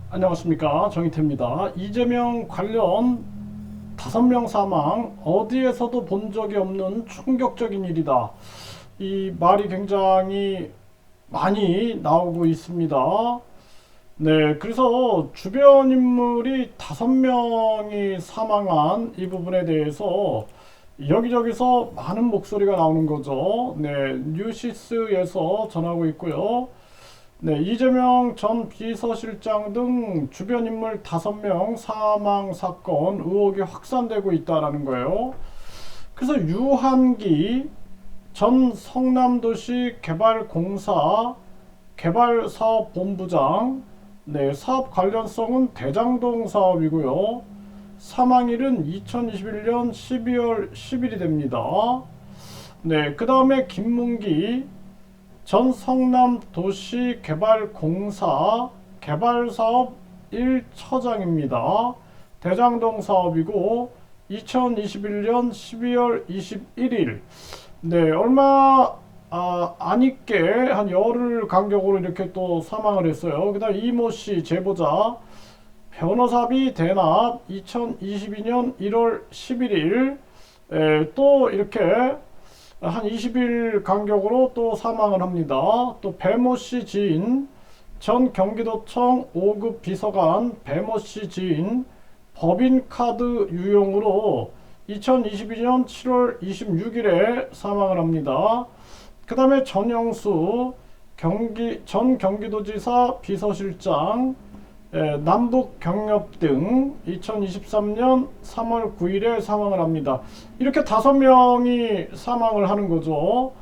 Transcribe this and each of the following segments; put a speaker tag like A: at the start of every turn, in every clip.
A: 안녕하십니까, 정희태입니다. 이재명 관련 5명 사망, 어디에서도 본 적이 없는 충격적인 일이다. 이 말이 굉장히 많이 나오고 있습니다. 네, 그래서 주변 인물이 5명이 사망한 이 부분에 대해서 여기저기서 많은 목소리가 나오는 거죠. 네, 뉴시스에서 전하고 있고요. 네, 이재명 전 비서실장 등 주변 인물 5명 사망 사건 의혹이 확산되고 있다라는 거예요. 그래서 유한기 전 성남도시 개발공사 개발사업본부장, 네, 사업 관련성은 대장동 사업이고요. 사망일은 2021년 12월 10일이 됩니다. 네, 그 다음에 김문기 전 성남도시개발공사 개발사업 1처장입니다. 대장동 사업이고 2021년 12월 21일, 네, 얼마 안 있게 한 열흘 간격으로 이렇게 또 사망을 했어요. 그 다음 이모씨 제보자 변호사비 대납 2022년 1월 11일, 또 이렇게 한 20일 간격으로 또 사망을 합니다. 또 배모씨 지인 전 경기도청 5급 비서관 배모씨 지인 법인카드 유용으로 2022년 7월 26일에 사망을 합니다. 그 다음에 전영수 전 경기도지사 비서실장 남북 경협 등 2023년 3월 9일에 사망을 합니다. 이렇게 5명이 사망을 하는 거죠.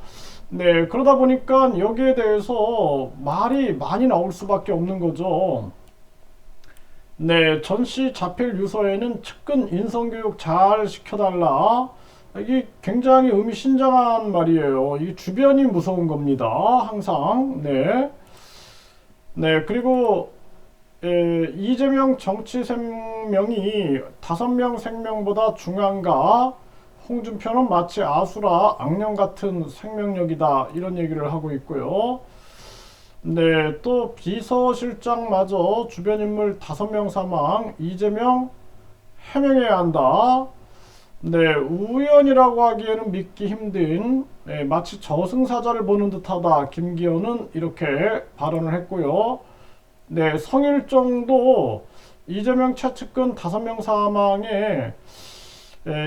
A: 네, 그러다 보니까 여기에 대해서 말이 많이 나올 수밖에 없는 거죠. 네, 전씨 자필 유서에는 측근 인성교육 잘 시켜달라. 이게 굉장히 의미심장한 말이에요. 이 주변이 무서운 겁니다. 항상. 네. 네, 그리고 이재명 정치 생명이 5명 생명보다 중요한가? 홍준표는 마치 아수라 악령 같은 생명력이다. 이런 얘기를 하고 있고요. 네, 또 비서실장마저 주변 인물 5명 사망, 이재명 해명해야 한다. 네, 우연이라고 하기에는 믿기 힘든, 마치 저승사자를 보는 듯하다. 김기현은 이렇게 발언을 했고요. 네, 성일정도 이재명 최측근 5명 사망에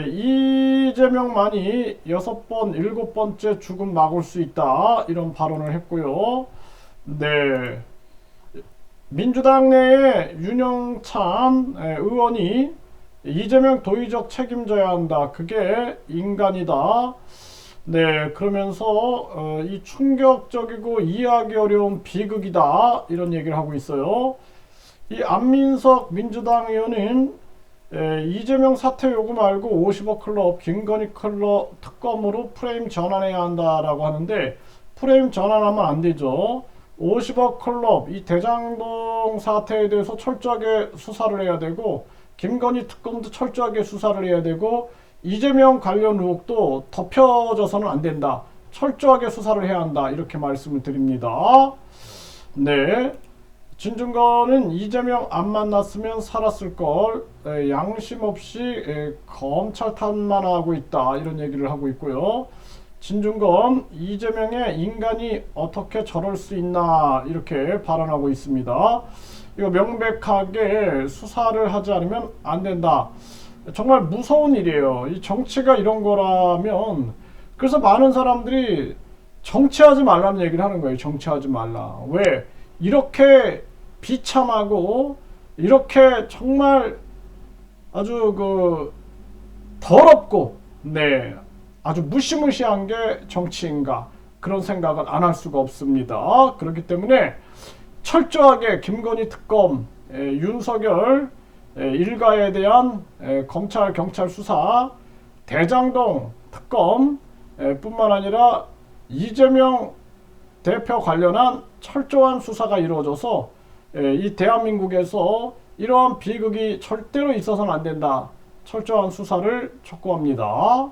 A: 이재명만이 6번, 7번째 죽음 막을 수 있다. 이런 발언을 했고요. 네, 민주당 내에 윤영찬 의원이 이재명 도의적 책임져야 한다. 그게 인간이다. 네, 그러면서 이 충격적이고 이해하기 어려운 비극이다. 이런 얘기를 하고 있어요. 이 안민석 민주당 의원은 이재명 사퇴 요구 말고 50억 클럽, 김건희 클럽 특검으로 프레임 전환해야 한다라고 하는데 프레임 전환하면 안 되죠. 50억 클럽, 이 대장동 사태에 대해서 철저하게 수사를 해야 되고 김건희 특검도 철저하게 수사를 해야 되고 이재명 관련 의혹도 덮여져서는 안 된다. 철저하게 수사를 해야 한다. 이렇게 말씀을 드립니다. 네. 진중권은 이재명 안 만났으면 살았을 걸, 양심 없이 검찰 탓만 하고 있다. 이런 얘기를 하고 있고요. 진중권, 이재명의 인간이 어떻게 저럴 수 있나 이렇게 발언하고 있습니다. 이거 명백하게 수사를 하지 않으면 안 된다. 정말 무서운 일이에요. 이 정치가 이런 거라면, 그래서 많은 사람들이 정치하지 말라는 얘기를 하는 거예요. 정치하지 말라. 왜? 이렇게 비참하고 이렇게 정말 아주 더럽고, 네, 아주 무시무시한 게 정치인가, 그런 생각은 안 할 수가 없습니다. 그렇기 때문에 철저하게 김건희 특검, 윤석열 일가에 대한 검찰 경찰 수사, 대장동 특검 뿐만 아니라 이재명 대표 관련한 철저한 수사가 이루어져서 이 대한민국에서 이러한 비극이 절대로 있어서는 안 된다. 철저한 수사를 촉구합니다.